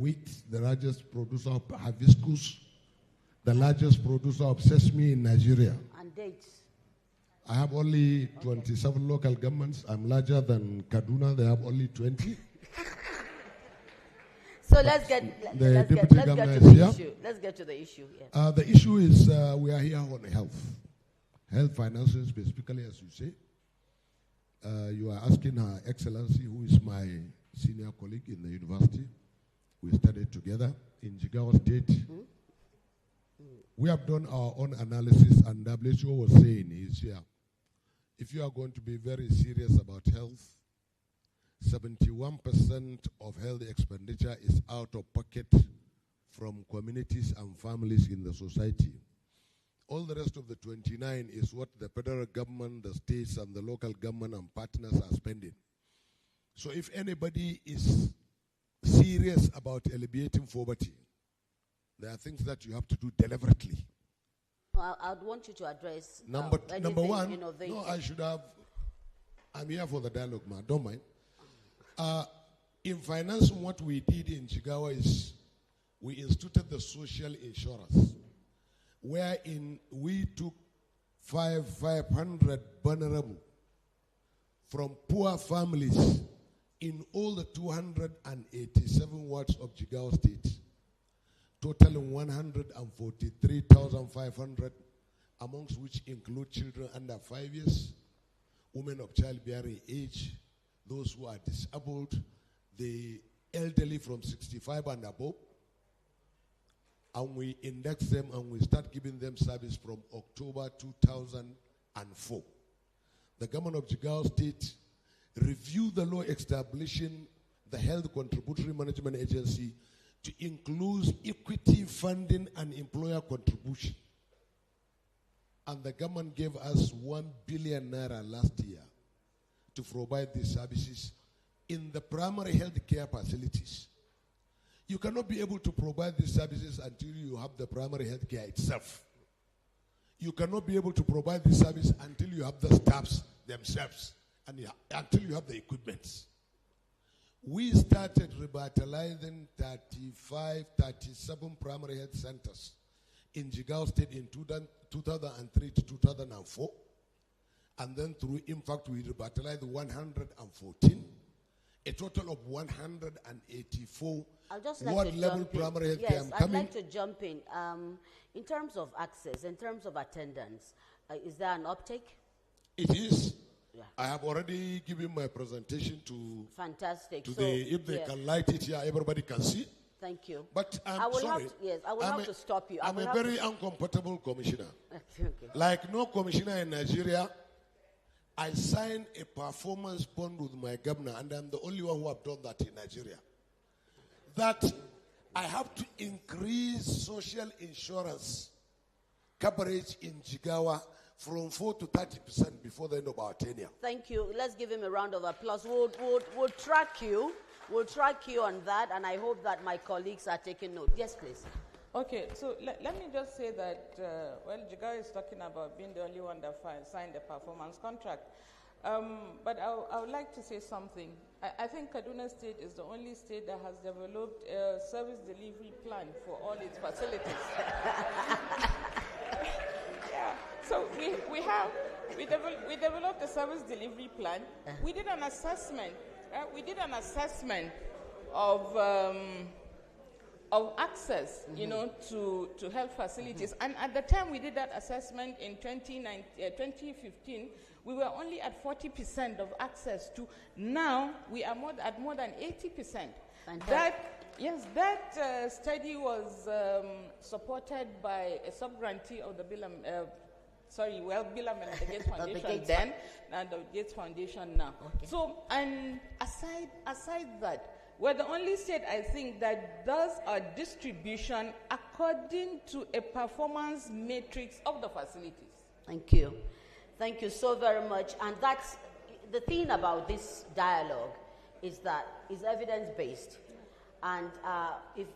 wheat, the largest producer of hibiscus, the largest producer of sesame in Nigeria. And dates. I have only 27 local governments. I'm larger than Kaduna. They have only 20. So let's get to the issue. Let's get to the issue. Yeah. The issue is we are here on health financing specifically, as you say. You are asking Her Excellency, who is my senior colleague in the university. We studied together in Jigawa State. Mm-hmm. We have done our own analysis, and WHO was saying is here, if you are going to be very serious about health, 71% of health expenditure is out of pocket from communities and families in the society. All the rest of the 29 is what the federal government, the states, and the local government and partners are spending. So if anybody is serious about alleviating poverty, there are things that you have to do deliberately. I'd want you to address number one. No, I should have. I'm here for the dialogue, man. Don't mind. In financing, what we did in Jigawa is we instituted the social insurance, wherein we took 500 vulnerable from poor families in all the 287 wards of Jigawa State, totaling 143,500, amongst which include children under 5 years, women of childbearing age, those who are disabled, the elderly from 65 and above, and we index them and we start giving them service from October 2004. The government of Jigawa State reviewed the law establishing the Health Contributory Management Agency to include equity funding and employer contribution. And the government gave us 1 billion naira last year to provide these services in the primary health care facilities. You cannot be able to provide these services until you have the primary health care itself. You cannot be able to provide this service until you have the staffs themselves and until you have the equipment. We started revitalizing 37 primary health centers in Jigawa State in 2003 to 2004. And then through impact, we revitalized 114. A total of 184 ward-level primary health care. Yes, I'd like to jump in. In terms of access, in terms of attendance, is there an uptake? It is. Yeah. I have already given my presentation to. Fantastic. If they can light it here, everybody can see. Thank you. But I will have to stop you. I'm a very uncomfortable commissioner. Okay. Like no commissioner in Nigeria, I signed a performance bond with my governor, and I'm the only one who have done that in Nigeria. That I have to increase social insurance coverage in Jigawa from 4 to 30% before the end of our tenure. Thank you. Let's give him a round of applause. We'll track you. We'll track you on that, and I hope that my colleagues are taking note. Yes, please. Okay, so let me just say that, Jigawa is talking about being the only one that signed the performance contract. But I would like to say something. I think Kaduna State is the only state that has developed a service delivery plan for all its facilities. Yeah. So we developed a service delivery plan. We did an assessment. We did an assessment of access, to health facilities. And at the time we did that assessment in 2015, we were only at 40% of access to. Now we are at more than 80%. That study was supported by a sub-grantee of the Bill and the Gates Foundation then, and the Gates Foundation now. Okay. So, and aside that, we're the only state, I think, that does a distribution according to a performance matrix of the facilities. Thank you. Thank you so very much. And that's the thing about this dialogue, is that it's evidence-based. And if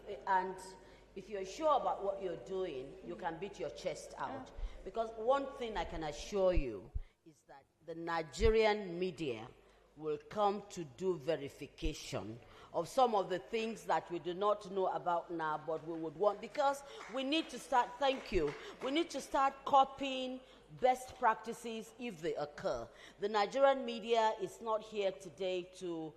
you're sure about what you're doing, you can beat your chest out. Because one thing I can assure you is that the Nigerian media will come to do verification of some of the things that we do not know about now, but we would want, because we need to start, thank you, we need to start copying best practices if they occur. The Nigerian media is not here today to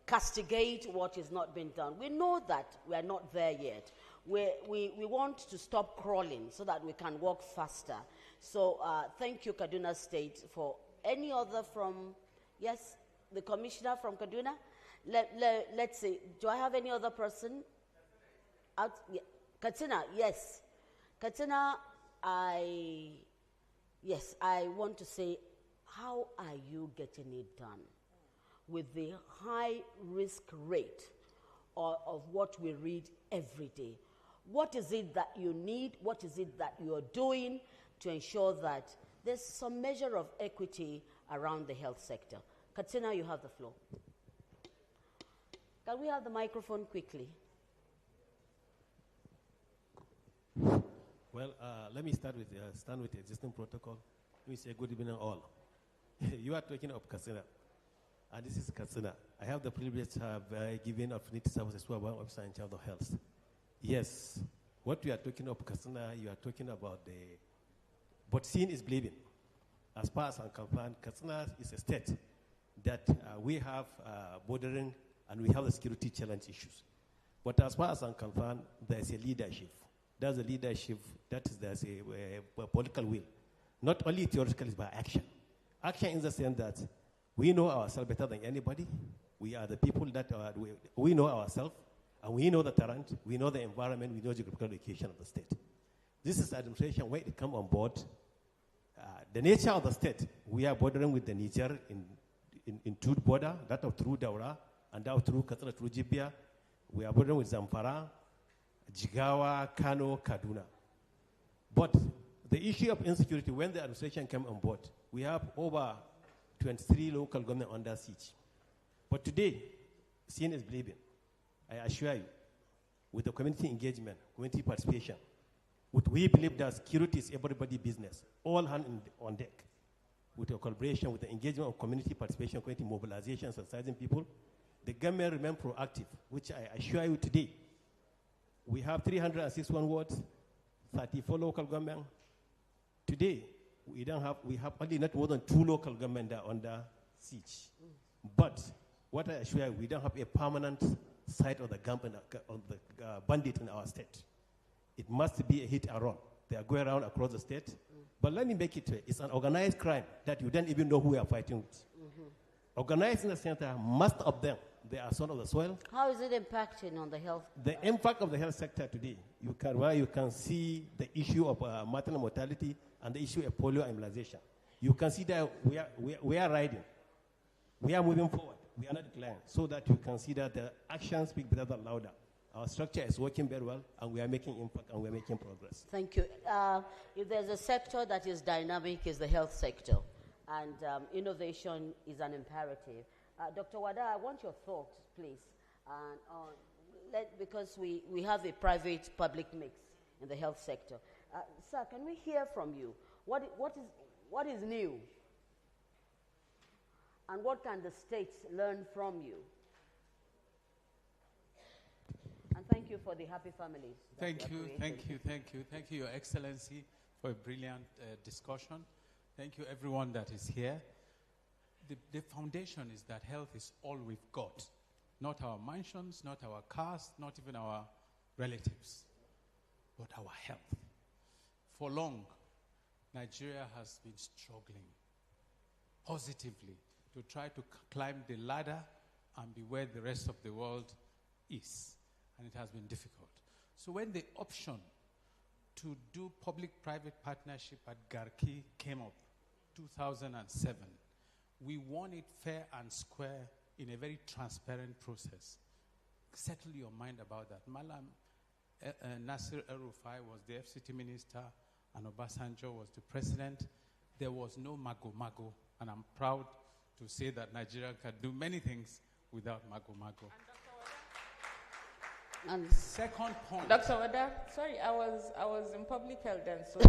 castigate what has not been done. We know that we are not there yet. We want to stop crawling so that we can walk faster. So thank you, Kaduna State. For any other from, yes, the commissioner from Kaduna? Let's see, do I have any other person? Yeah. Katsina, yes. Katsina, I want to say, how are you getting it done with the high risk rate of what we read every day? What is it that you need? What is it that you're doing to ensure that there's some measure of equity around the health sector? Katsina, you have the floor. Can we have the microphone quickly? Well, let me start with the existing protocol. Let me say good evening all. You are talking of Katsina, and this is Katsina. I have the privilege to have given affinity services to one officer in charge of health. Yes, what we are talking of Katsina, you are talking about but seeing is believing. As far as I'm concerned, Katsina is a state that we have bordering and we have the security challenge issues. But as far as I'm concerned, there's a leadership. There's a leadership, there's a political will. Not only theoretically, but action. Action in the sense that we know ourselves better than anybody. We are the people that we know ourselves, and we know the terrain, we know the environment, we know the geographical location of the state. This is administration when it comes on board. The nature of the state, we are bordering with the Niger in two border, that of through Daura, and that through Katsina, through Jibia. We are bordering with Zamfara, Jigawa, Kano, Kaduna. But the issue of insecurity, when the administration came on board, we have over 23 local government under siege. But today, seeing is believing. I assure you, with the community engagement, community participation, we believe that security is everybody's business, all hands on deck. With the collaboration, with the engagement of community participation, community mobilization, sensitizing people, the government remains proactive, which I assure you today. We have 361 wards, 34 local government. Today, we have only not more than 2 local government that are under siege. But what I assure you, we don't have a permanent site of the government, of the bandit in our state. It must be a hit and run. They are going around across the state. But let me make it clear. It's an organized crime that you don't even know who we are fighting with. Organized in the center, most of them, they are son of the soil. How is it impacting on the health? The impact of the health sector today, you can see the issue of maternal mortality and the issue of polio immunization. You can see that we are riding. We are moving forward. We are not declining. So that you can see that the actions speak better than louder. Our structure is working very well, and we are making impact, and we are making progress. Thank you. If there's a sector that is dynamic, is the health sector, and innovation is an imperative. Dr. Wada, I want your thoughts, please, because we have a private-public mix in the health sector. Sir, can we hear from you? What is new, and what can the states learn from you? And thank you for the happy families. Thank you, Your Excellency, for a brilliant discussion. Thank you, everyone that is here. The foundation is that health is all we've got. Not our mansions, not our cars, not even our relatives, but our health. For long, Nigeria has been struggling positively to try to climb the ladder and be where the rest of the world is. And it has been difficult. So when the option to do public-private partnership at Garki came up, 2007, we won it fair and square in a very transparent process. Settle your mind about that. Malam Nasir El-Rufai was the FCT minister and Obasanjo was the president. There was no mago-mago, and I'm proud to say that Nigeria can do many things without mago-mago. And second point. Dr. Wada, sorry, I was in public health then, so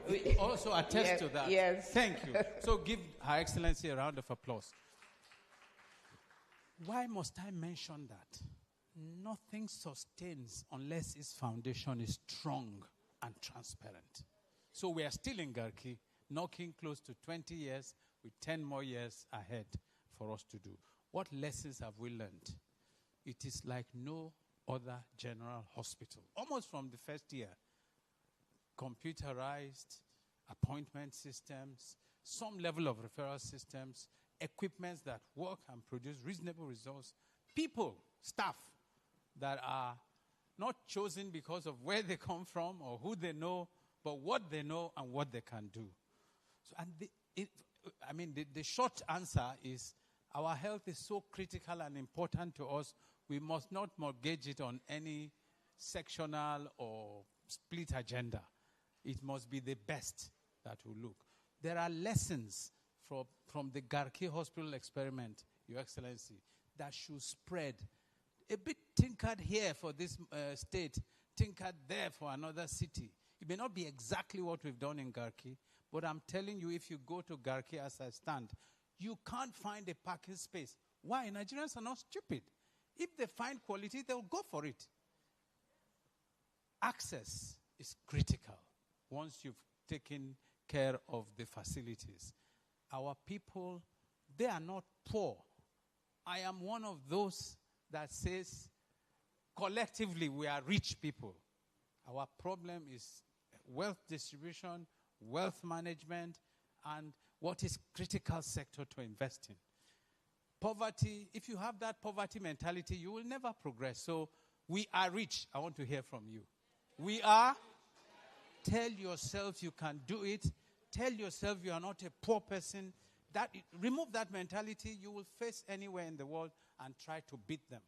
we also attest to that. Yes. Thank you. So give Her Excellency a round of applause. Why must I mention that? Nothing sustains unless its foundation is strong and transparent. So we are still in Garki, knocking close to 20 years with 10 more years ahead for us to do. What lessons have we learned? It is like no other general hospital. Almost from the first year, computerized appointment systems, some level of referral systems, equipments that work and produce reasonable results, people, staff that are not chosen because of where they come from or who they know, but what they know and what they can do. So, and the short answer is our health is so critical and important to us, we must not mortgage it on any sectional or split agenda. It must be the best that will look. There are lessons from the Garki Hospital experiment, Your Excellency, that should spread. A bit tinkered here for this state, tinkered there for another city. It may not be exactly what we've done in Garki, but I'm telling you, if you go to Garki as I stand, you can't find a parking space. Why? Nigerians are not stupid. If they find quality, they'll go for it. Access is critical once you've taken care of the facilities. Our people, they are not poor. I am one of those that says collectively we are rich people. Our problem is wealth distribution, wealth management, and what is critical sector to invest in. Poverty, if you have that poverty mentality, you will never progress. So we are rich. I want to hear from you. We are. Tell yourself you can do it. Tell yourself you are not a poor person. Remove that mentality, you will face anywhere in the world and try to beat them.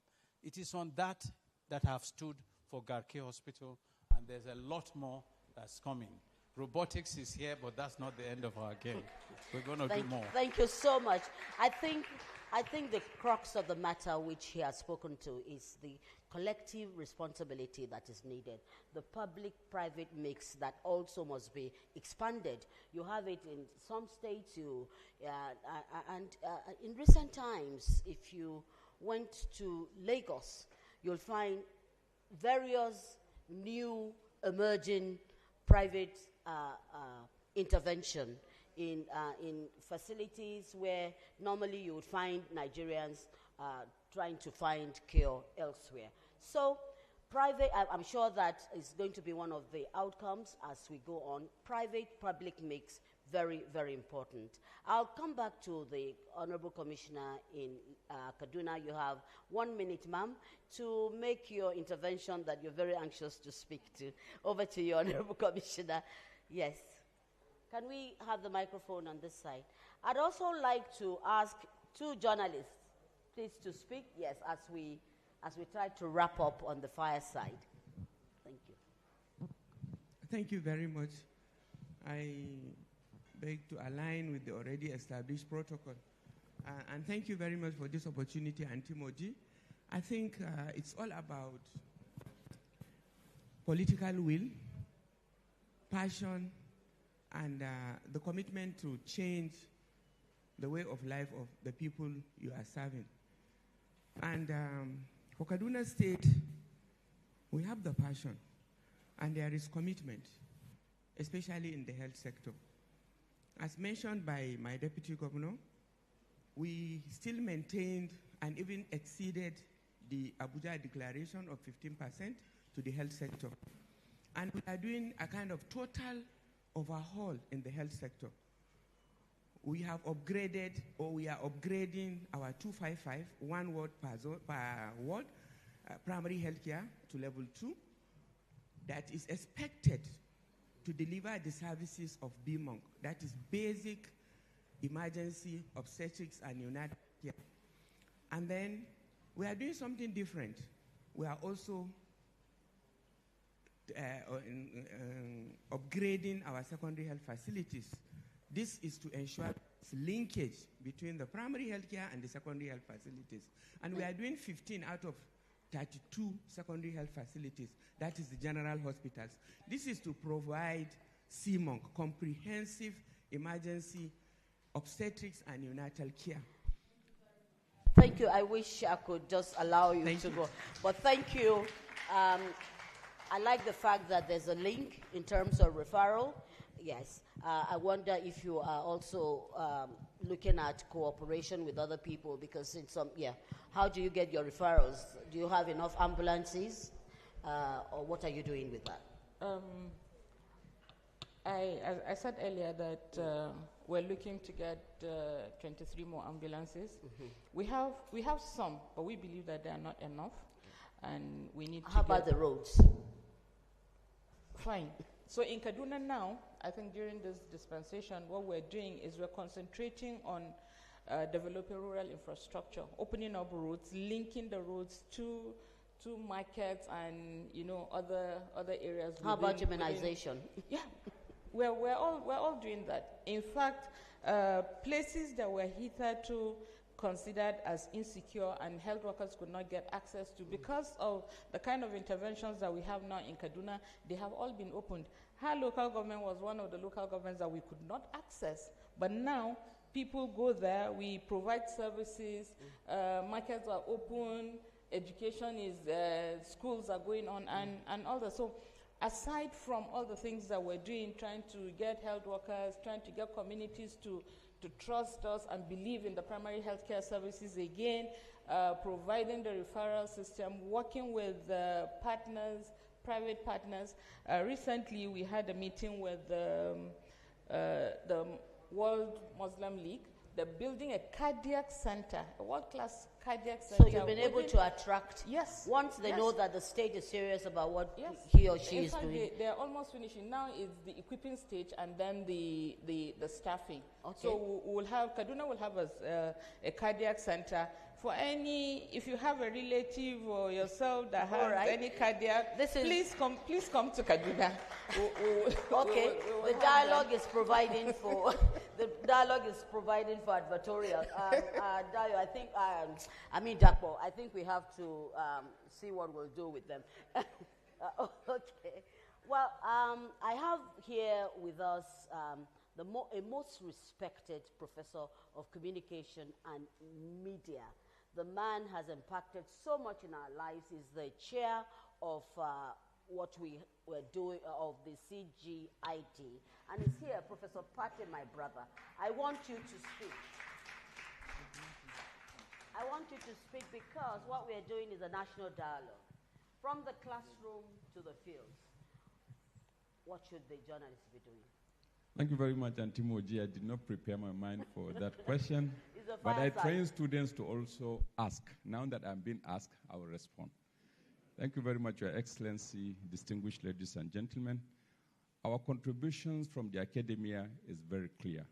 It is on that I have stood for Garki Hospital, and there's a lot more that's coming. Robotics is here, but that's not the end of our game. We're going to do more. Thank you so much. I think the crux of the matter which he has spoken to is the collective responsibility that is needed. The public-private mix that also must be expanded. You have it in some states, and in recent times, if you went to Lagos, you'll find various new emerging private intervention in facilities where normally you would find Nigerians trying to find cure elsewhere. So private, I'm sure that is going to be one of the outcomes as we go on. Private-public mix, very, very important. I'll come back to the Honorable Commissioner in Kaduna. You have 1 minute, ma'am, to make your intervention that you're very anxious to speak to. Over to you, Honorable Commissioner. Yes. Can we have the microphone on this side? I'd also like to ask 2 journalists, please, to speak. Yes, as we try to wrap up on the fireside. Thank you. Thank you very much. I beg to align with the already established protocol. And thank you very much for this opportunity, Auntie Moji. I think it's all about political will, passion, and the commitment to change the way of life of the people you are serving. And for Kaduna State, we have the passion, and there is commitment, especially in the health sector. As mentioned by my deputy governor, we still maintained and even exceeded the Abuja declaration of 15% to the health sector. And we are doing a kind of total overhaul in the health sector. We have upgraded, or we are upgrading our 255, 1 ward per ward, primary health care to level 2. That is expected to deliver the services of BMONC. That is basic emergency obstetrics and neonatal care. And then we are doing something different. We are also upgrading our secondary health facilities. This is to ensure linkage between the primary health care and the secondary health facilities. And we are doing 15 out of 32 secondary health facilities. That is the general hospitals. This is to provide CMONC, comprehensive emergency obstetrics and neonatal care. Thank you. I wish I could just allow you Thank to you. go. But thank you. I like the fact that there's a link in terms of referral. Yes. I wonder if you are also looking at cooperation with other people, because in some, how do you get your referrals? Do you have enough ambulances? Or what are you doing with that? I said earlier that we're looking to get 23 more ambulances. We have some, but we believe that they are not enough, and we need to. How about the roads? Fine. So in Kaduna now, I think during this dispensation, what we're doing is we're concentrating on developing rural infrastructure, opening up roads, linking the roads to markets and other areas. How about immunization? Yeah, we're all doing that. In fact, places that were hitherto considered as insecure and health workers could not get access to because of the kind of interventions that we have now in Kaduna, they have all been opened. Her local government was one of the local governments that we could not access, but now people go there, we provide services, markets are open, education is, schools are going on, and all that. So aside from all the things that we're doing, trying to get health workers, trying to get communities to trust us and believe in the primary healthcare services again, providing the referral system, working with partners, private partners. Recently, we had a meeting with the World Muslim League. They're building a cardiac center, a world-class cardiac center. So you've been able to attract. Yes. Once they know that the state is serious about what Yes. he or she In is fact, doing. they're almost finishing. Now it's the equipping stage and then the staffing. Okay. So Kaduna will have a cardiac center. For if you have a relative or yourself that has any cardiac, please come to Kaduna. Okay, the dialogue is providing for advertorial. Dayo, I think, Dakpo, I think we have to see what we'll do with them. Okay. Well, I have here with us a most respected professor of communication and media. The man has impacted so much in our lives. He's the chair of what we were doing of the CGIT. And he's here, Professor Pate, my brother. I want you to speak. I want you to speak because what we are doing is a national dialogue. From the classroom to the fields, what should the journalists be doing? Thank you very much, Antimoji. I did not prepare my mind for that question. But I train students to also ask. Now that I'm being asked, I will respond. Thank you very much, Your Excellency, distinguished ladies and gentlemen. Our contributions from the academia is very clear.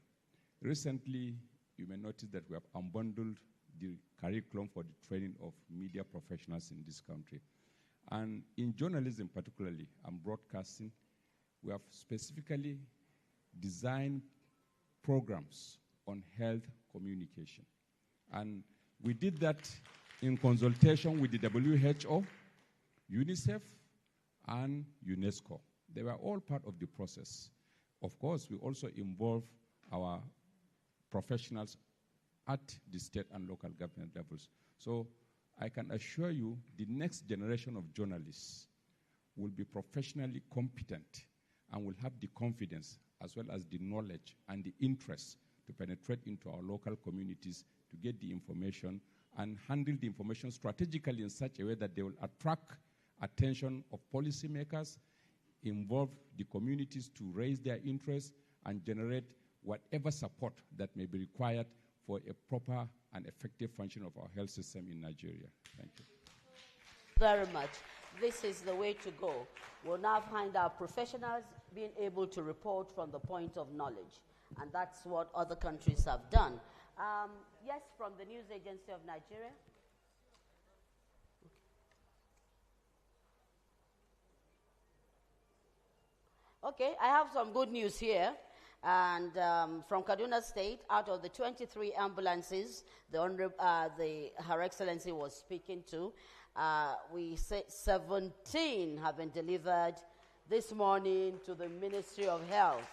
Recently, you may notice that we have unbundled the curriculum for the training of media professionals in this country. And in journalism particularly, and broadcasting, we have specifically designed programs on health communication. And we did that in consultation with the WHO, UNICEF, and UNESCO. They were all part of the process. Of course, we also involve our professionals at the state and local government levels. So I can assure you the next generation of journalists will be professionally competent and will have the confidence as well as the knowledge and the interest to penetrate into our local communities to get the information and handle the information strategically in such a way that they will attract attention of policymakers, involve the communities to raise their interest, and generate whatever support that may be required for a proper and effective function of our health system in Nigeria. Thank you. Very much. This is the way to go. We'll now find our professionals being able to report from the point of knowledge. And that's what other countries have done. Yes, from the News Agency of Nigeria. Okay, I have some good news here. And from Kaduna State, out of the 23 ambulances Her Excellency was speaking to, we say 17 have been delivered this morning to the Ministry of Health.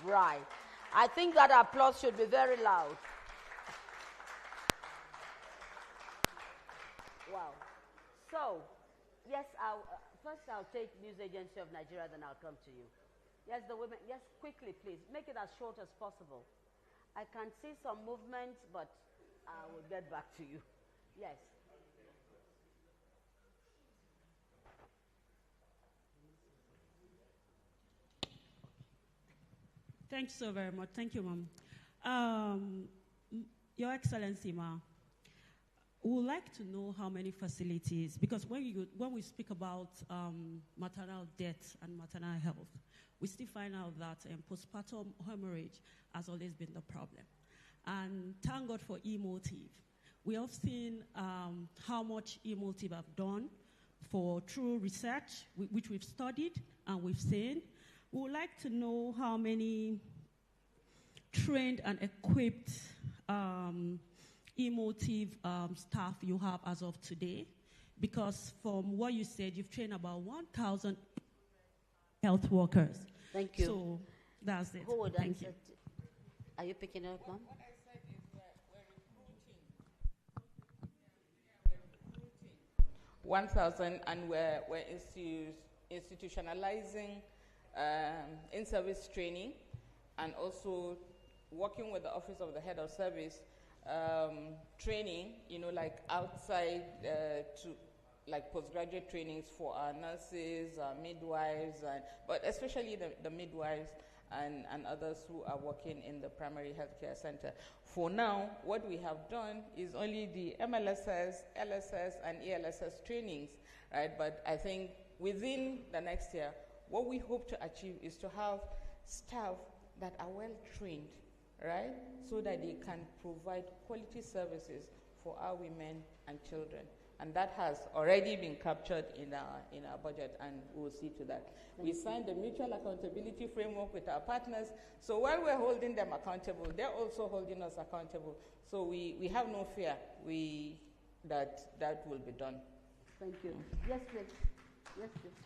Right. I think that applause should be very loud. So, yes, first I'll take News Agency of Nigeria, then I'll come to you. Yes, the women, yes, quickly, please. Make it as short as possible. I can see some movement, but I will get back to you. Yes. Thanks so very much. Thank you, Ma'am. Your Excellency, Ma, we would like to know how many facilities, because when we speak about maternal death and maternal health, we still find out that postpartum hemorrhage has always been the problem. And thank God for eMotive. We have seen how much eMotive have done through research, which we've studied and we've seen. We would like to know how many trained and equipped eMotive staff you have as of today, because from what you said, you've trained about 1,000 health workers. Thank you. So that's it. Who would Thank answer? you. Are you picking up, Mom? What I said is that we're recruiting 1,000, and we're institutionalizing in-service training, and also working with the Office of the Head of Service, training, like outside like postgraduate trainings for our nurses, our midwives, but especially the midwives and others who are working in the primary healthcare center. For now, what we have done is only the MLSS, LSS, and ELSS trainings, right? But I think within the next year, what we hope to achieve is to have staff that are well trained, right? So that they can provide quality services for our women and children. And that has already been captured in our budget, and we'll see to that. We signed the mutual accountability framework with our partners. So while we're holding them accountable, they're also holding us accountable. So we have no fear that will be done. Thank you. Yes, please. Yes, please.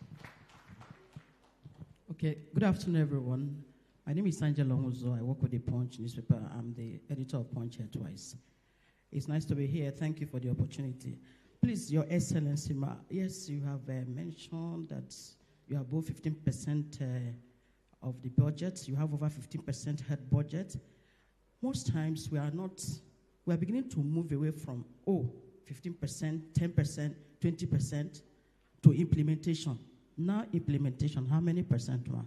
Okay, good afternoon, everyone. My name is Angela Muzo. I work with the Punch newspaper. I'm the editor of Punch here twice. It's nice to be here. Thank you for the opportunity. Please, Your Excellency, yes, you have mentioned that you have above 15% of the budget. You have over 15% head budget. Most times we are beginning to move away from, 15%, 10%, 20% to implementation. Now implementation, how many percent, ma?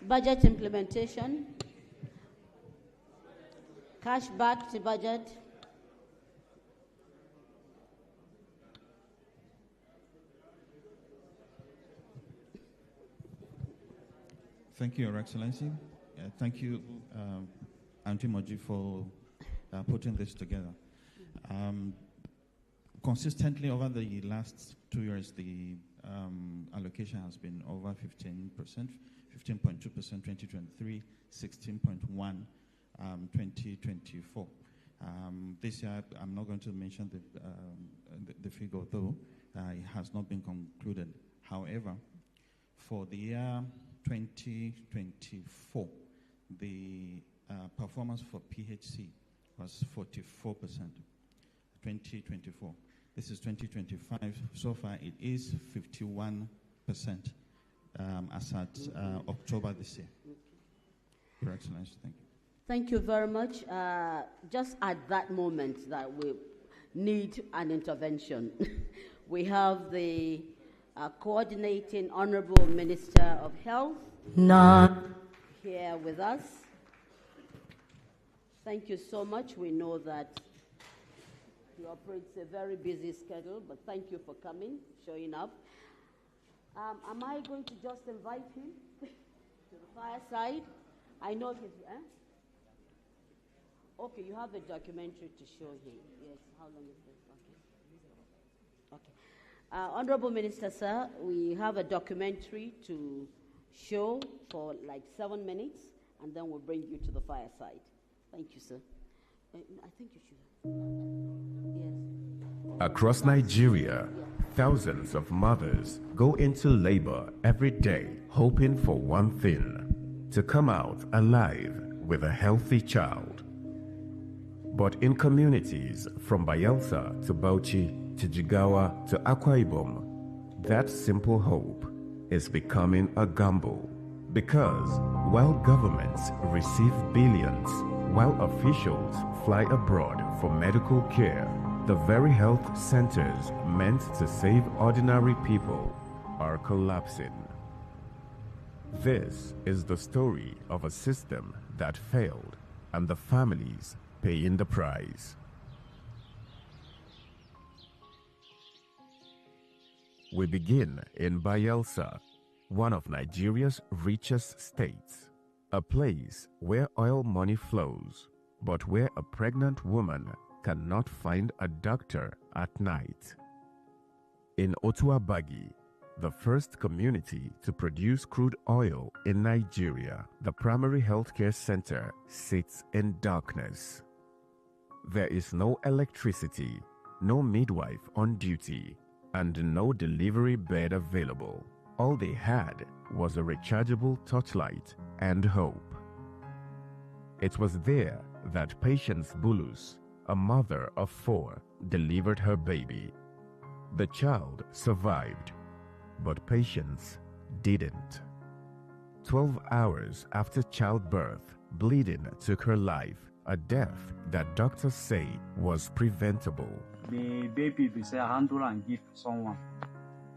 Budget implementation, cash back to budget. Thank you, Your Excellency. Thank you, Auntie Moji, for putting this together. Consistently over the last 2 years, the allocation has been over 15%. 15.2% 2023, 16.1 2024. This year, I'm not going to mention the figure, though it has not been concluded. However, for the year 2024, the performance for PHC was 44%. 2024. This is 2025. So far, it is 51%. As at October this year. Your Excellency, thank you. Thank you very much. Just at that moment that we need an intervention, we have the coordinating Honorable Minister of Health here with us. Thank you so much. We know that he operates a very busy schedule, but thank you for coming, showing up. Am I going to just invite him to the fireside? I know he's... Okay, you have a documentary to show him. Yes, how long is this? Okay. Honorable Minister, sir, we have a documentary to show for like 7 minutes, and then we'll bring you to the fireside. Thank you, sir. I think you should. Yes. Across Nigeria, thousands of mothers go into labor every day hoping for one thing: to come out alive with a healthy child. But in communities from Bayelsa to Bauchi to Jigawa to Akwa Ibom, that simple hope is becoming a gamble. Because while governments receive billions, while officials fly abroad for medical care, the very health centers meant to save ordinary people are collapsing. This is the story of a system that failed and the families paying the price. We begin in Bayelsa, one of Nigeria's richest states, a place where oil money flows, but where a pregnant woman cannot find a doctor at night. In Otuabagi, the first community to produce crude oil in Nigeria, the primary healthcare center sits in darkness. There is no electricity, no midwife on duty, and no delivery bed available. All they had was a rechargeable torchlight and hope. It was there that Patience Bulus, a mother of 4, delivered her baby. The child survived, but Patience didn't. 12 hours after childbirth, bleeding took her life, a death that doctors say was preventable. The baby we say handle and give someone.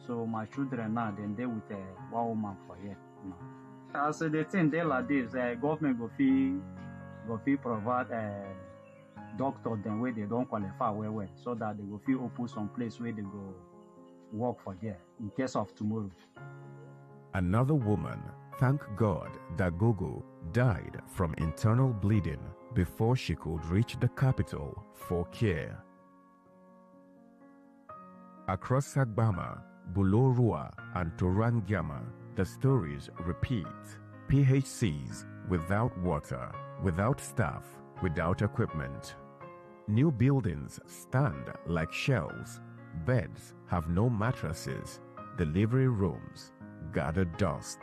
So my children now then they with one woman for here now. As the thing they like this, government go fee provide doctor then where they don't qualify well, so that they go fee open some place where they go work for there in case of tomorrow. Another woman, thank God that Gogo died from internal bleeding before she could reach the capital for care. Across Sagbama, Bulorua, and Torangyama, the stories repeat. PHCs without water, without staff, without equipment. New buildings stand like shells. Beds have no mattresses. Delivery rooms gather dust.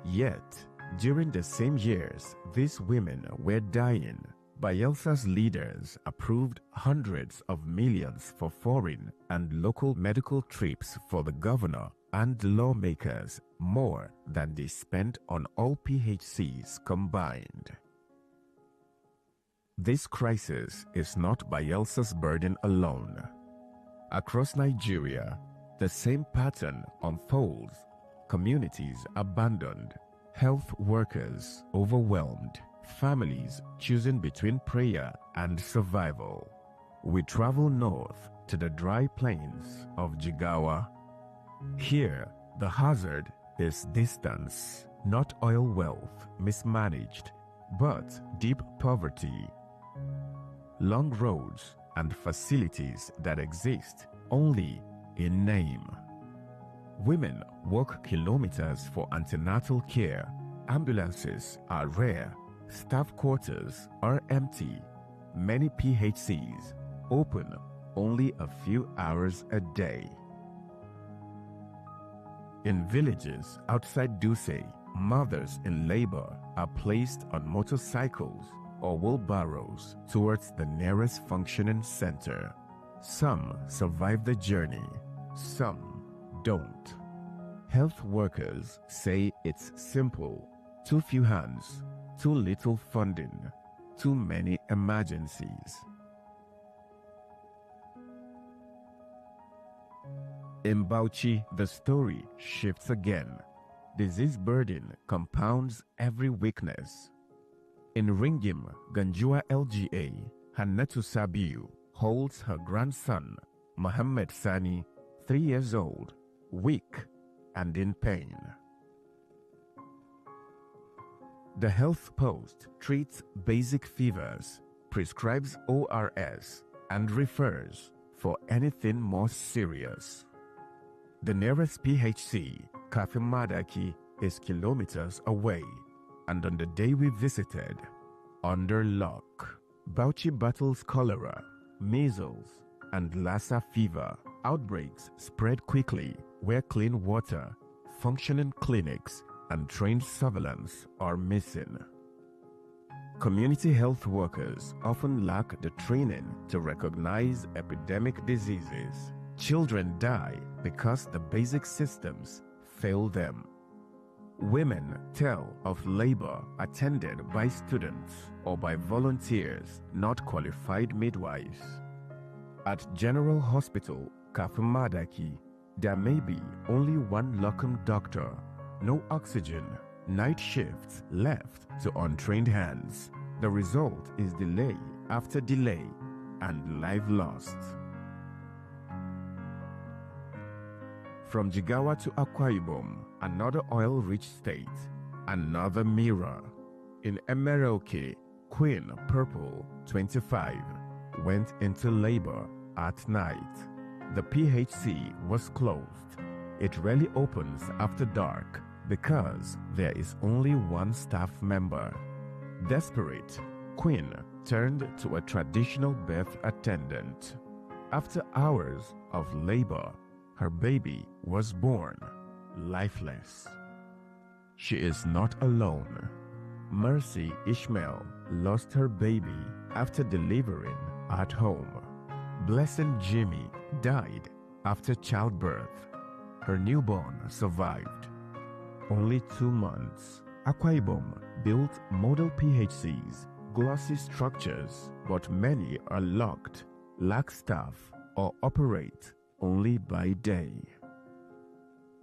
Yet, during the same years these women were dying, Bayelsa's leaders approved hundreds of millions for foreign and local medical trips for the governor and lawmakers, more than they spent on all PHCs combined. This crisis is not Bayelsa's burden alone. Across Nigeria, the same pattern unfolds. Communities abandoned, health workers overwhelmed, families choosing between prayer and survival. We travel north to the dry plains of Jigawa. Here, the hazard is distance, not oil wealth mismanaged, but deep poverty. Long roads and facilities that exist only in name. Women walk kilometers for antenatal care. Ambulances are rare. Staff quarters are empty. Many PHCs open only a few hours a day. In villages outside Duse, mothers in labor are placed on motorcycles or wheelbarrows towards the nearest functioning center. Some survive the journey, some don't. Health workers say it's simple. Too few hands, too little funding, too many emergencies. In Bauchi, the story shifts again. Disease burden compounds every weakness. In Ringim, Ganjua LGA, Hannatu Sabiu holds her grandson, Mohammed Sani, 3 years old, weak and in pain. The health post treats basic fevers, prescribes ORS, and refers for anything more serious. The nearest PHC, Kafim Madaki, is kilometers away, and on the day we visited, under lock. Bauchi battles cholera, measles, and Lassa fever. Outbreaks spread quickly where clean water, functioning clinics, and trained surveillance are missing. Community health workers often lack the training to recognize epidemic diseases. Children die because the basic systems fail them. Women tell of labor attended by students or by volunteers, not qualified midwives. At General Hospital, Kafumadaki, there may be only one locum doctor, no oxygen, night shifts left to untrained hands. The result is delay after delay and life lost. From Jigawa to Akwa Ibom, another oil-rich state, another mirror. In Emeroke, Queen Purple, 25, went into labor at night. The PHC was closed. It rarely opens after dark because there is only one staff member. Desperate, Queen turned to a traditional birth attendant. After hours of labor, her baby was born, lifeless. She is not alone. Mercy Ishmael lost her baby after delivering at home. Blessing Jimmy died after childbirth. Her newborn survived. Only 2 months. Akwa Ibom built model PHCs, glossy structures, but many are locked, lack staff, or operate only by day.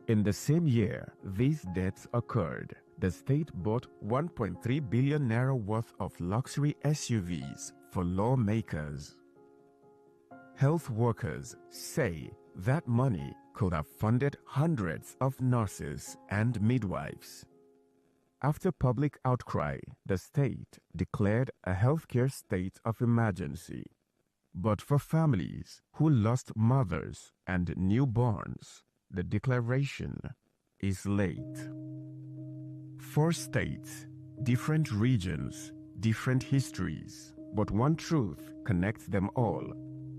In the same year these deaths occurred, the state bought 1.3 billion naira worth of luxury SUVs for lawmakers. Health workers say that money could have funded hundreds of nurses and midwives. After public outcry, the state declared a healthcare state of emergency. But for families who lost mothers and newborns, the declaration is late. 4 states, different regions, different histories, but one truth connects them all.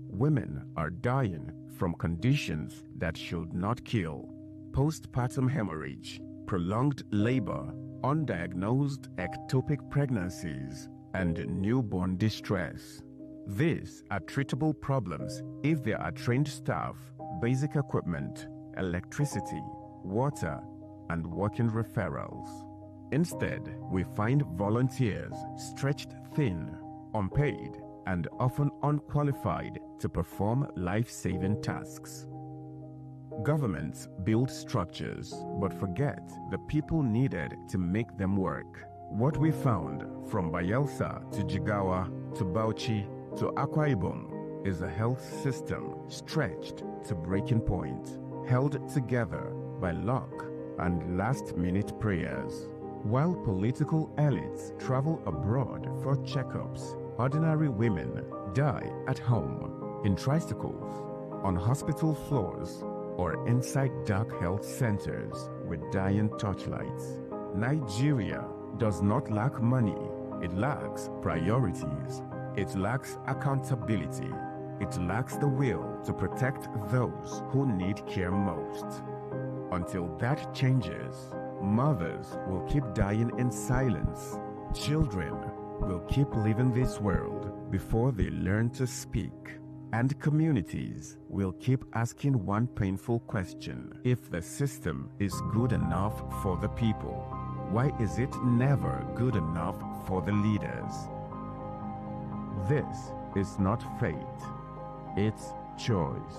Women are dying from conditions that should not kill: postpartum hemorrhage, prolonged labor, undiagnosed ectopic pregnancies, and newborn distress. These are treatable problems if there are trained staff, basic equipment, electricity, water, and working referrals. Instead, we find volunteers stretched thin, unpaid, and often unqualified to perform life-saving tasks. Governments build structures but forget the people needed to make them work. What we found from Bayelsa to Jigawa to Bauchi to Akwa Ibom is a health system stretched to breaking point, held together by luck and last-minute prayers. While political elites travel abroad for checkups, ordinary women die at home, in tricycles, on hospital floors, or inside dark health centers with dying torchlights. Nigeria does not lack money. It lacks priorities. It lacks accountability. It lacks the will to protect those who need care most. Until that changes, mothers will keep dying in silence. Children will keep leaving this world before they learn to speak. And communities will keep asking one painful question: if the system is good enough for the people, why is it never good enough for the leaders? This is not fate, it's choice.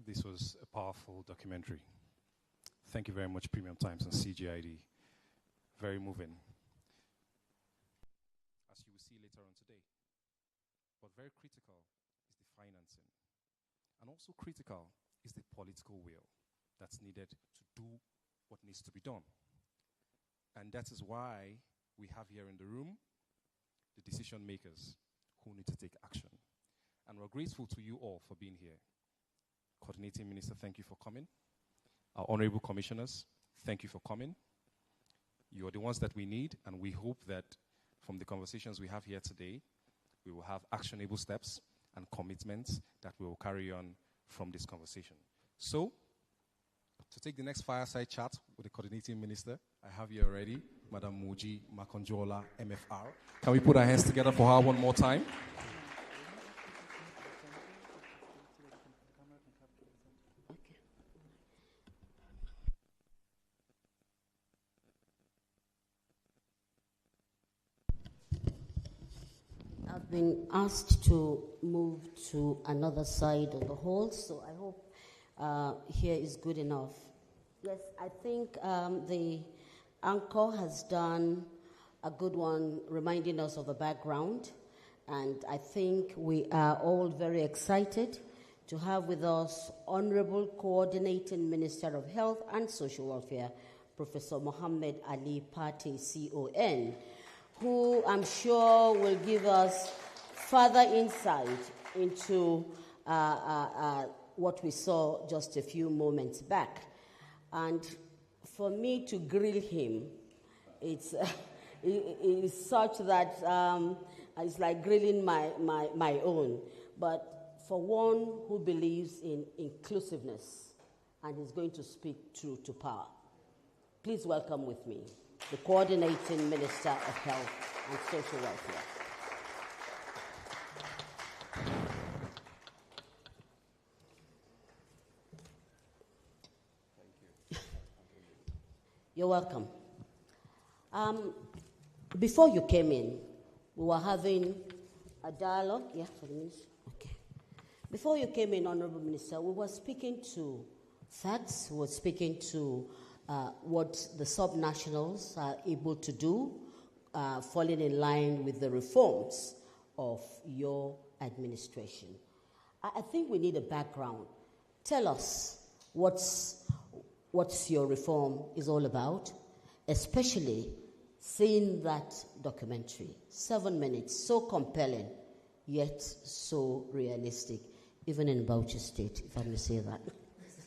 This was a powerful documentary. Thank you very much, Premium Times and CGID. Very moving, as you will see later on today. But very critical is the financing. And also critical is the political will that's needed to do what needs to be done. And that is why we have here in the room the decision makers who need to take action. And we're grateful to you all for being here. Coordinating Minister, thank you for coming. Our honorable commissioners, thank you for coming. You are the ones that we need, and we hope that from the conversations we have here today, we will have actionable steps and commitments that we will carry on from this conversation. So, to take the next fireside chat with the coordinating minister, I have here already Madam Moji Makonjola, MFR. Can we put our hands together for her one more time? I've been asked to move to another side of the hall, so I hope here is good enough. Yes, I think the anchor has done a good one reminding us of the background, and I think we are all very excited to have with us Honorable Coordinating Minister of Health and Social Welfare, Professor Mohammed Ali Pate, CON, who I'm sure will give us further insight into what we saw just a few moments back. And for me to grill him, it's such that it's like grilling my own. But for one who believes in inclusiveness and is going to speak truth to power, please welcome with me the Coordinating Minister of Health and Social Welfare. You're welcome. Before you came in, we were having a dialogue. Yeah, for the minister. Okay. Before you came in, Honorable Minister, we were speaking to facts. We were speaking to what the subnationals are able to do, falling in line with the reforms of your administration. I think we need a background. Tell us what's your reform is all about, especially seeing that documentary. 7 minutes, so compelling, yet so realistic, even in Bauchi State, if I may say that.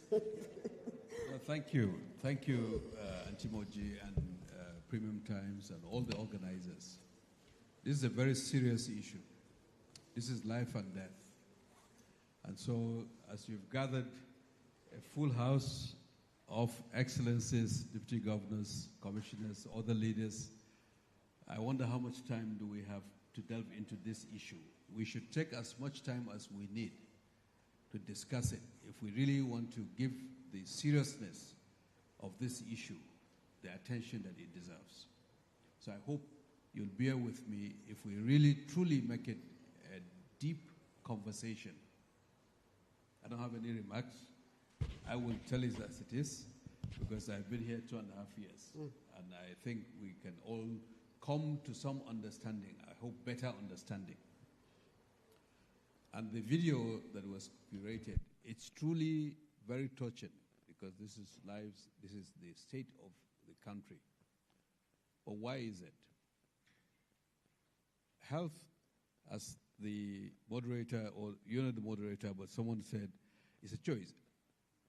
Well, thank you. Thank you, Antimoji and Premium Times and all the organizers. This is a very serious issue. This is life and death. And so, as you've gathered a full house of excellencies, deputy governors, commissioners, other leaders, I wonder how much time do we have to delve into this issue. We should take as much time as we need to discuss it if we really want to give the seriousness of this issue the attention that it deserves. So I hope you'll bear with me if we really truly make it a deep conversation. I don't have any remarks. I will tell it as it is, because I've been here 2.5 years. And I think we can all come to some understanding, I hope better understanding. And the video that was curated, it's truly very touching, because this is lives, this is the state of the country. But why is it? Health, as the moderator, or you're not the moderator, but someone said, is a choice.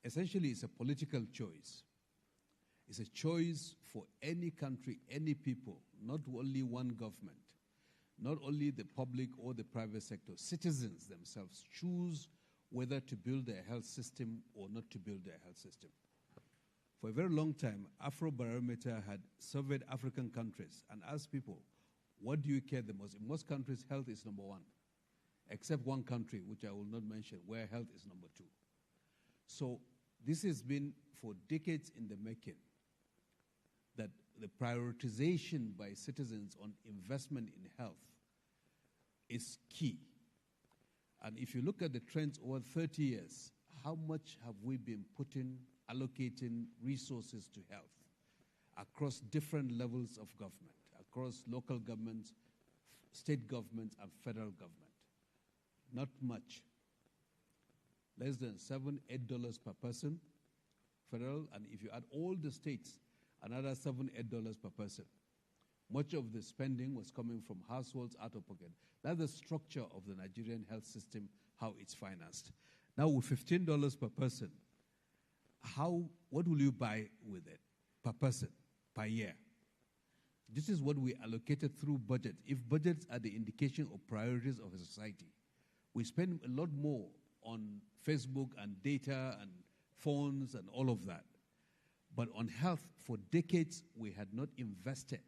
Essentially, it's a political choice. It's a choice for any country, any people, not only one government, not only the public or the private sector. Citizens themselves choose whether to build their health system or not to build their health system. For a very long time, Afrobarometer had surveyed African countries and asked people, what do you care the most? In most countries, health is number one, except one country, which I will not mention, where health is number two. So this has been for decades in the making, that the prioritization by citizens on investment in health is key. And if you look at the trends over 30 years, how much have we been allocating resources to health across different levels of government, across local governments, state governments, and federal government? Not much. Less than $7, $8 per person, federal, and if you add all the states, another $7, $8 per person. Much of the spending was coming from households out of pocket. That's the structure of the Nigerian health system, how it's financed. Now with $15 per person, what will you buy with it per person, per year? This is what we allocated through budget. If budgets are the indication of priorities of a society, we spend a lot more on Facebook and data and phones and all of that. But on health, for decades, we had not invested.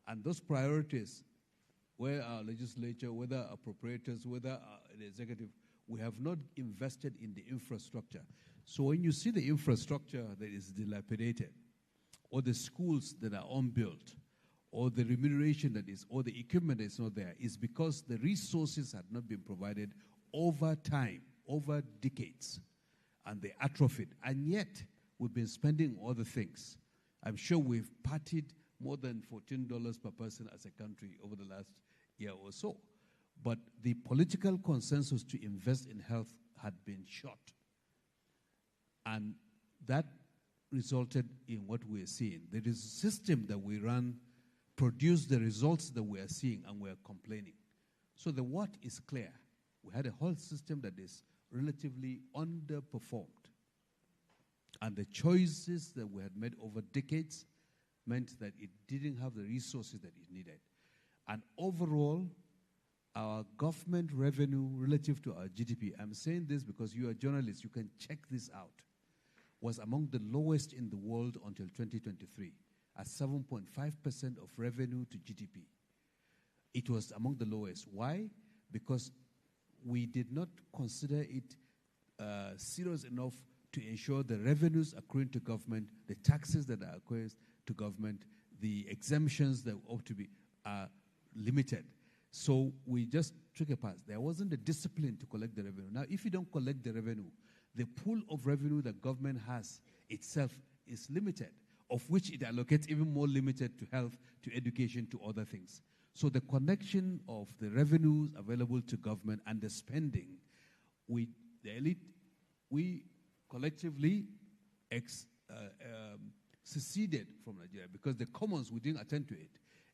And those priorities, where our legislature, whether our appropriators, whether the executive, we have not invested in the infrastructure. So when you see the infrastructure that is dilapidated, or the schools that are unbuilt, or the remuneration that is, or the equipment that is not there, is because the resources had not been provided over time, over decades, and they atrophied. And yet, we've been spending other things. I'm sure we've partied more than $14 per person as a country over the last year or so. But the political consensus to invest in health had been shot. And that resulted in what we're seeing. There is a system that we run, produce the results that we are seeing, and we're complaining. So the what is clear. We had a whole system that is relatively underperformed. And the choices that we had made over decades meant that it didn't have the resources that it needed. And overall, our government revenue relative to our GDP, I'm saying this because you are journalists, you can check this out, was among the lowest in the world until 2023, at 7.5% of revenue to GDP. It was among the lowest. Why? Because we did not consider it serious enough to ensure the revenues accruing to government, the taxes that are accruing to government, the exemptions that ought to be limited. So we just took a pass. There wasn't the discipline to collect the revenue. Now, if you don't collect the revenue, the pool of revenue that government has itself is limited, of which it allocates even more limited to health, to education, to other things. So the connection of the revenues available to government and the spending, the elite, we collectively seceded from Nigeria because the commons, we didn't attend to it.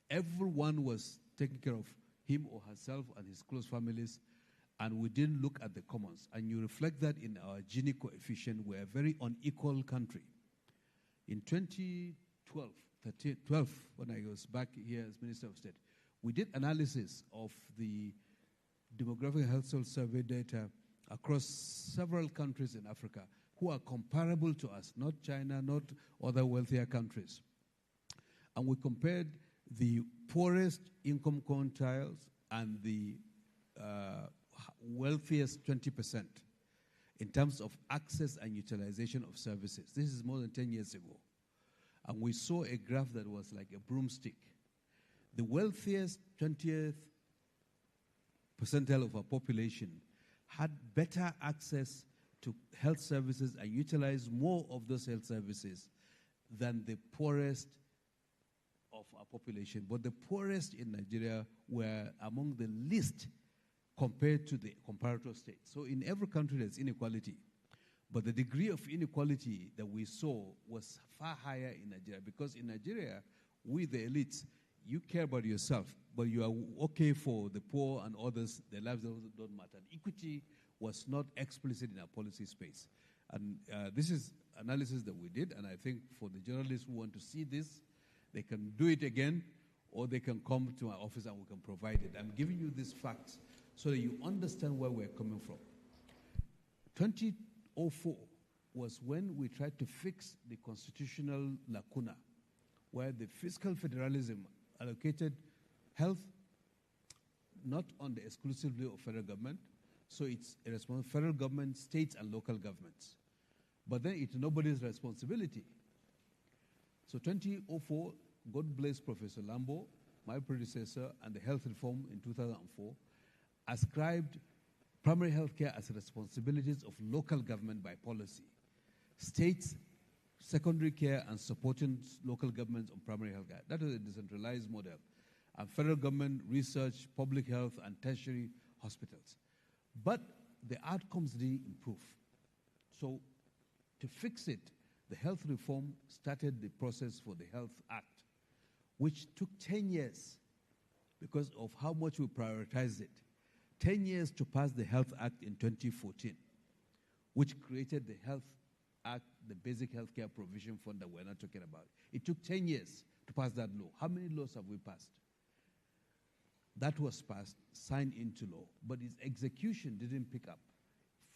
Everyone was taking care of him or herself and his close families, and we didn't look at the commons. And you reflect that in our Gini coefficient. We're a very unequal country. In 2012, when I was back here as Minister of State, we did analysis of the demographic health survey data across several countries in Africa who are comparable to us, not China, not other wealthier countries. And we compared the poorest income quintiles and the wealthiest 20% in terms of access and utilization of services. This is more than 10 years ago. And we saw a graph that was like a broomstick. The wealthiest 20th percentile of our population had better access to health services and utilized more of those health services than the poorest of our population. But the poorest in Nigeria were among the least compared to the comparator states. So in every country there's inequality. But the degree of inequality that we saw was far higher in Nigeria, because in Nigeria, we the elites, you care about yourself, but you are okay for the poor and others, their lives don't matter. And equity was not explicit in our policy space. And this is analysis that we did, and I think for the journalists who want to see this, they can do it again, or they can come to my office and we can provide it. I'm giving you these facts so that you understand where we're coming from. 2004 was when we tried to fix the constitutional lacuna, where the fiscal federalism allocated health not on the exclusively of federal government, so it's a responsibility of federal government, states, and local governments. But then it's nobody's responsibility. So 2004, God bless Professor Lambo, my predecessor, and the health reform in 2004, ascribed primary health care as responsibilities of local government by policy. States, secondary care, and supporting local governments on primary health care. That is a decentralized model. And federal government, research, public health, and tertiary hospitals. But the outcomes didn't improve. So to fix it, the health reform started the process for the Health Act, which took 10 years because of how much we prioritized it. 10 years to pass the Health Act in 2014, which created the Health Act, the Basic Healthcare Provision Fund that we're not talking about. It took 10 years to pass that law. How many laws have we passed? That was passed, signed into law, but its execution didn't pick up.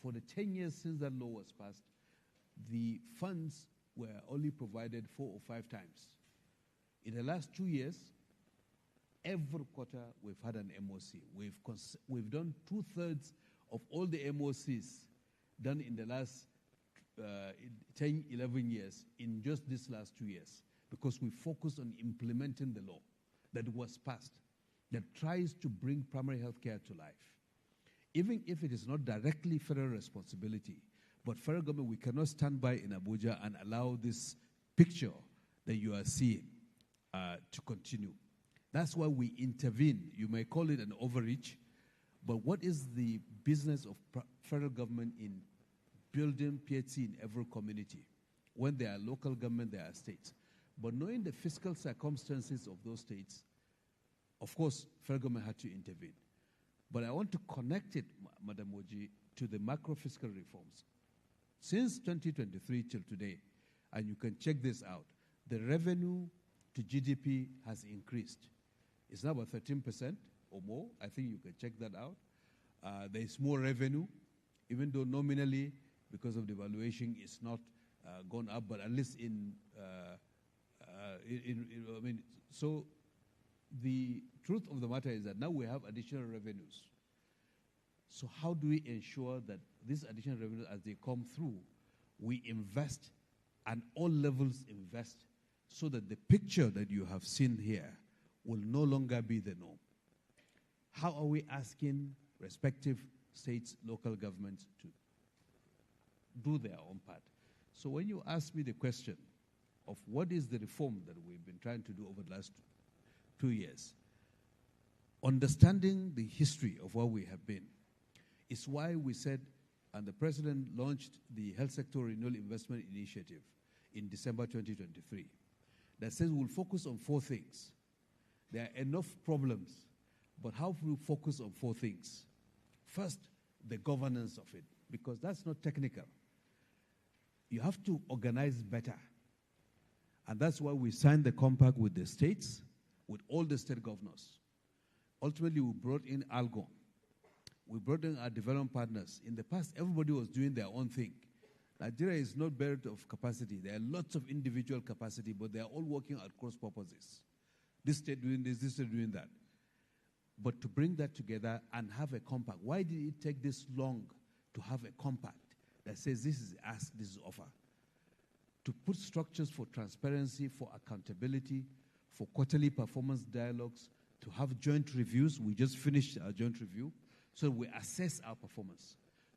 For the 10 years since that law was passed, the funds were only provided 4 or 5 times. In the last 2 years, every quarter we've had an MOC. We've done 2/3 of all the MOCs done in the last 10, 11 years in just these last 2 years, because we focused on implementing the law that was passed that tries to bring primary health care to life. Even if it is not directly federal responsibility, but federal government, we cannot stand by in Abuja and allow this picture that you are seeing to continue. That's why we intervene. You may call it an overreach, but what is the business of federal government in building PHC in every community? When there are local government, there are states. But knowing the fiscal circumstances of those states, of course, federal government had to intervene. But I want to connect it, Madam Oji, to the macro fiscal reforms. Since 2023 till today, and you can check this out, the revenue to GDP has increased. It's now about 13% or more. I think you can check that out. There is more revenue, even though nominally, because of the devaluation, it's not gone up, but at least so the truth of the matter is that now we have additional revenues. So how do we ensure that these additional revenues, as they come through, we invest and all levels invest so that the picture that you have seen here will no longer be the norm? How are we asking respective states, local governments to do their own part? So when you ask me the question of what is the reform that we've been trying to do over the last 2 years, understanding the history of where we have been is why we said, and the President launched the Health Sector Renewal Investment Initiative in December 2023, that says we'll focus on 4 things. There are enough problems, but how do we focus on 4 things? First, the governance of it, because that's not technical. You have to organize better. And that's why we signed the compact with the states, with all the state governors. Ultimately, we brought in ALGON. We brought in our development partners. In the past, everybody was doing their own thing. Nigeria is not bereft of capacity. There are lots of individual capacity, but they are all working at cross purposes. This state doing this state doing that. But to bring that together and have a compact, why did it take this long to have a compact that says this is ask, this is offer? To put structures for transparency, for accountability, for quarterly performance dialogues, to have joint reviews. We just finished our joint review. So we assess our performance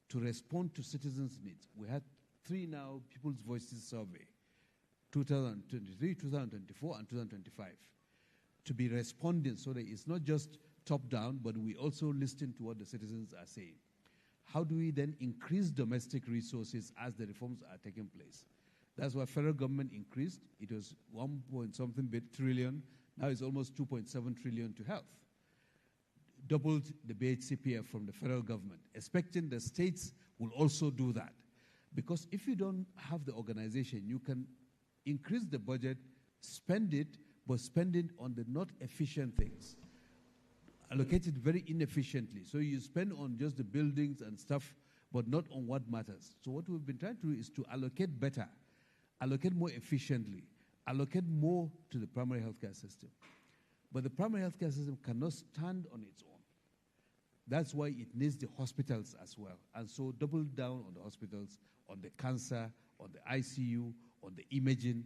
to respond to citizens' needs. We had 3 now People's Voices survey, 2023, 2024, and 2025, to be responding so that it's not just top-down, but we also listen to what the citizens are saying. How do we then increase domestic resources as the reforms are taking place? That's why federal government increased. It was 1.something trillion. Now it's almost 2.7 trillion to health. Doubled the BHCPF from the federal government, expecting the states will also do that. Because if you don't have the organization, you can increase the budget, spend it, but spend it on the not efficient things. Allocate it very inefficiently. So you spend on just the buildings and stuff, but not on what matters. So what we've been trying to do is to allocate better, allocate more efficiently, allocate more to the primary healthcare system. But the primary healthcare system cannot stand on its own. That's why it needs the hospitals as well. And so double down on the hospitals, on the cancer, on the ICU, on the imaging,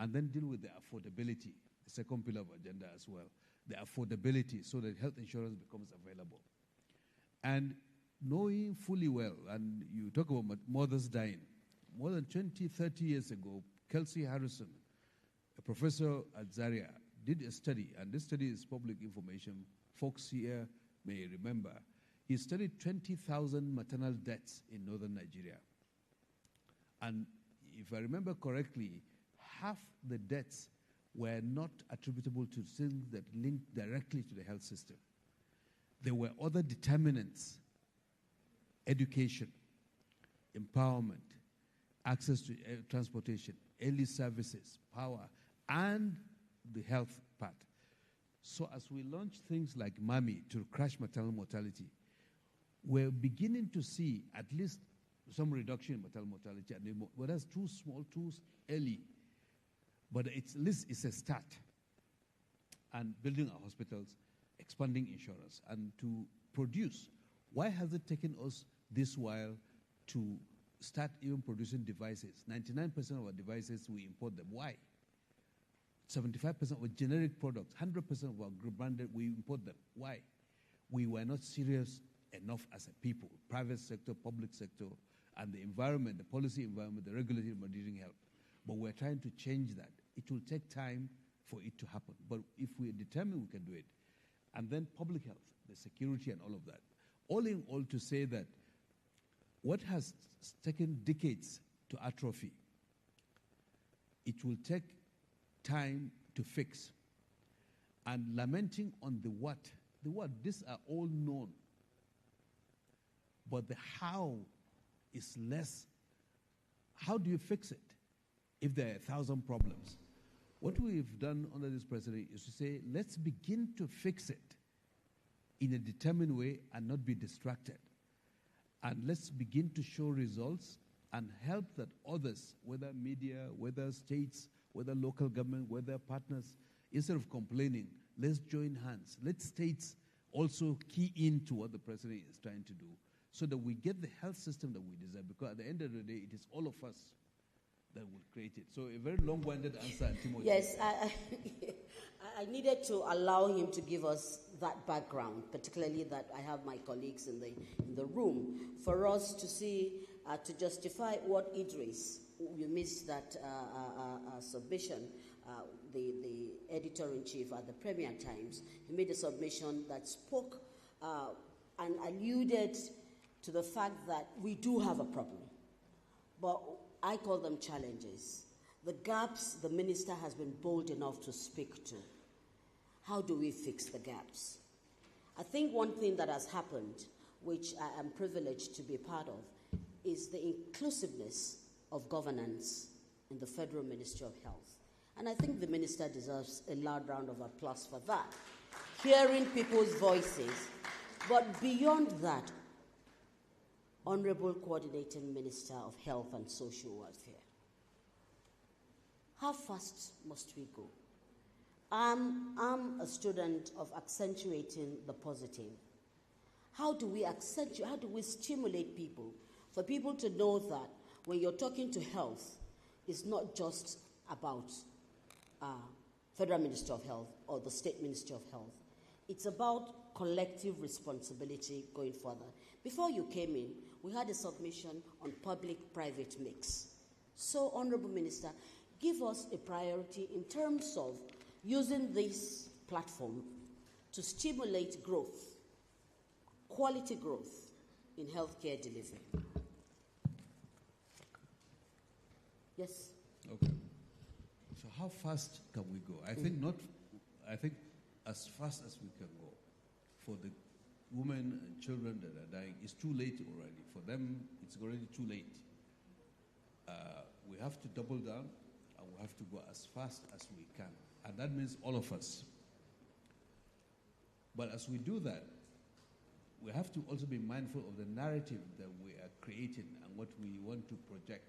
and then deal with the affordability, the second pillar of agenda as well. The affordability so that health insurance becomes available. And knowing fully well, and you talk about mothers dying, more than 20, 30 years ago, Kelsey Harrison, a professor at Zaria, did a study, and this study is public information. Folks here may remember. He studied 20,000 maternal deaths in northern Nigeria. And if I remember correctly, half the deaths were not attributable to things that linked directly to the health system. There were other determinants: education, empowerment, access to transportation, early services, power, and the health part. So as we launch things like MAMI to crash maternal mortality, we're beginning to see at least some reduction in maternal mortality, but that's too small, too early. But at least it's a start. And building our hospitals, expanding insurance, and to produce. Why has it taken us this while to start even producing devices? 99% of our devices, we import them. Why? 75% of generic products, 100% of our branded, we import them. Why? We were not serious enough as a people, private sector, public sector, and the environment, the policy environment, the regulatory environment didn't help. But we're trying to change that. It will take time for it to happen. But if we are determined, we can do it. And then public health, the security and all of that. All in all, to say that what has taken decades to atrophy, it will take time to fix. And lamenting on the what, these are all known. But the how is less. How do you fix it if there are 1,000 problems? What we've done under this president is to say, let's begin to fix it in a determined way and not be distracted. And let's begin to show results and help that others, whether media, whether states, whether local government, whether partners, instead of complaining, let's join hands. Let states also key into what the president is trying to do so that we get the health system that we deserve. Because at the end of the day, it is all of us that will create it. So a very long-winded answer, Timothy. Yes, I needed to allow him to give us that background, particularly that I have my colleagues in the room, for us to see, to justify what Idris, you missed that submission, the editor-in-chief at the Premier Times, he made a submission that spoke and alluded to the fact that we do have a problem, but I call them challenges. The gaps the minister has been bold enough to speak to. How do we fix the gaps? I think one thing that has happened, which I am privileged to be part of, is the inclusiveness of governance in the Federal Ministry of Health. And I think the minister deserves a loud round of applause for that. Hearing people's voices. But beyond that, Honorable Coordinating Minister of Health and Social Welfare, how fast must we go? I'm a student of accentuating the positive. How do we stimulate people, for people to know that when you're talking to health, it's not just about Federal Ministry of Health or the State Ministry of Health. It's about collective responsibility going further. Before you came in, we had a submission on public-private mix. So, Honorable Minister, give us a priority in terms of using this platform to stimulate growth, quality growth in healthcare delivery. Yes? Okay. So how fast can we go? I think as fast as we can go. For the women and children that are dying, it's too late already. For them, it's already too late. We have to double down, and we have to go as fast as we can. And that means all of us. But as we do that, we have to also be mindful of the narrative that we are creating and what we want to project.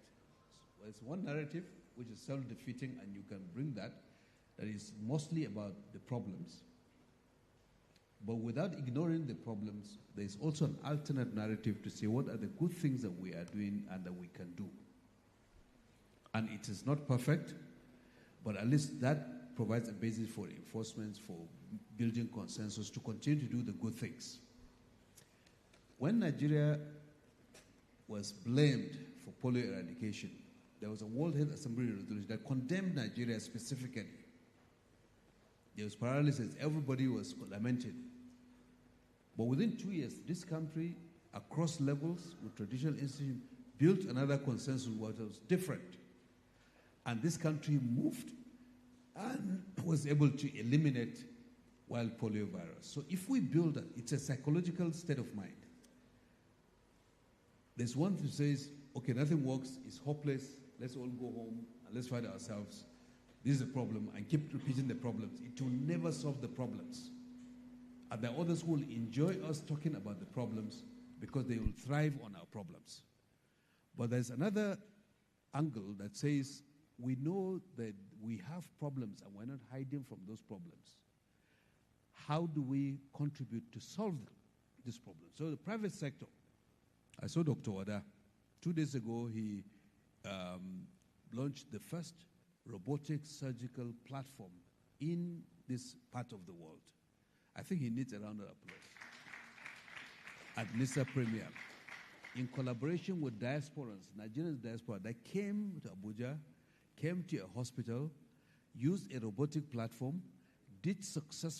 So there's one narrative which is self-defeating, and you can bring that is mostly about the problems. But without ignoring the problems, there's also an alternate narrative to say what are the good things that we are doing and that we can do. And it is not perfect, but at least that provides a basis for enforcement, for building consensus to continue to do the good things. When Nigeria was blamed for polio eradication, there was a World Health Assembly resolution that condemned Nigeria specifically. There was paralysis. Everybody was lamenting. But within 2 years, this country, across levels, with traditional institutions, built another consensus what was different. And this country moved and was able to eliminate wild polio virus. So if we build that, it's a psychological state of mind. There's one who says, okay, nothing works, it's hopeless, let's all go home and let's find ourselves. this is a problem, and keep repeating the problems, it will never solve the problems. And the others will enjoy us talking about the problems because they will thrive on our problems. But there's another angle that says we know that we have problems and we're not hiding from those problems. How do we contribute to solve this problem? So the private sector, I saw Dr. Wada. 2 days ago, he launched the first robotic surgical platform in this part of the world. I think he needs a round of applause. At NISA Premier, in collaboration with diasporans, Nigerian diaspora that came to Abuja, came to a hospital, used a robotic platform, did successful